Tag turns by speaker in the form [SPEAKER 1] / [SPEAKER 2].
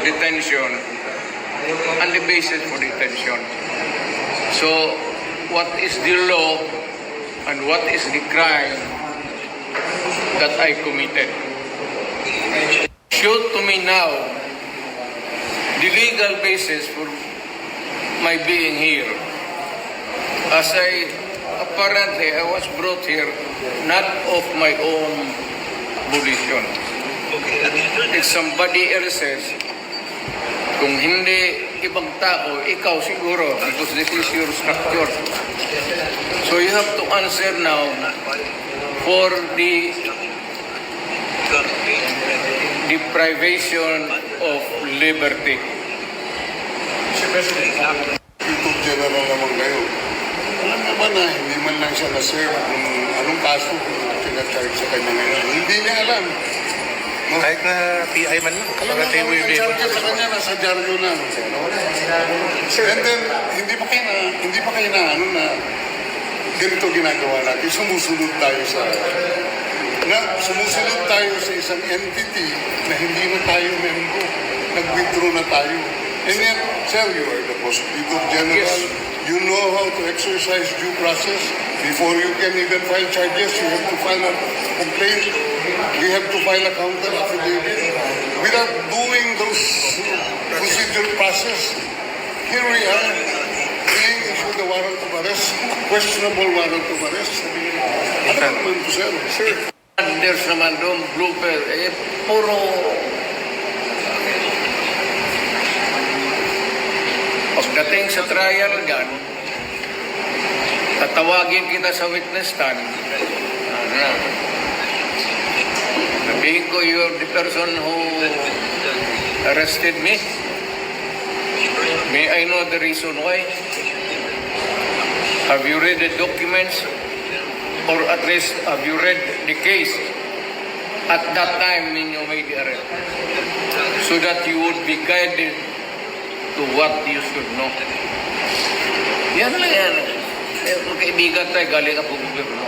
[SPEAKER 1] detention and the basis for detention. So, what is the law and what is the crime that I committed? Show to me now the legal basis for my being here. As apparently I was brought here not of my own volition. It's somebody else's. Kung hindi ibang tao, ikaw siguro, because this is your structure. So you have to answer now for the deprivation of liberty.
[SPEAKER 2] YouTube General naman kayo. Alam naman na hindi man lang siya na-serve kung anong kaso pinacharge sa kanya ngayon. Hindi niya alam.
[SPEAKER 3] Kahit na PI man lang.
[SPEAKER 2] Alam naman ang charge sa kanya, nasa dyaryo na. And then, hindi pa kayo na ganito ginagawa natin. Sumusunod tayo sa isang entity na hindi na tayo member. Nag-withdraw na tayo. And yet, sir, you are the Prosecutor General.
[SPEAKER 1] Yes.
[SPEAKER 2] You know how to exercise due process. Before you can even file charges, you have to file a complaint. We have to file a counter affidavit. Without doing those procedure process, here we are being issued a warrant of arrest, questionable warrant of arrest. Ano naman po, sir? Sir.
[SPEAKER 1] There's naman doon, blooper, puro pagdating sa trial gan, tatawagin kita sa witness stand. Sabihin ko, you're the person who arrested me. May I know the reason why? Have you read the documents? Or at least, have you read the case at that time when you made the arrest? So that you would be guided to what you should know. Yan lang yan. Kaibigan tayo, galing ako gobyerno.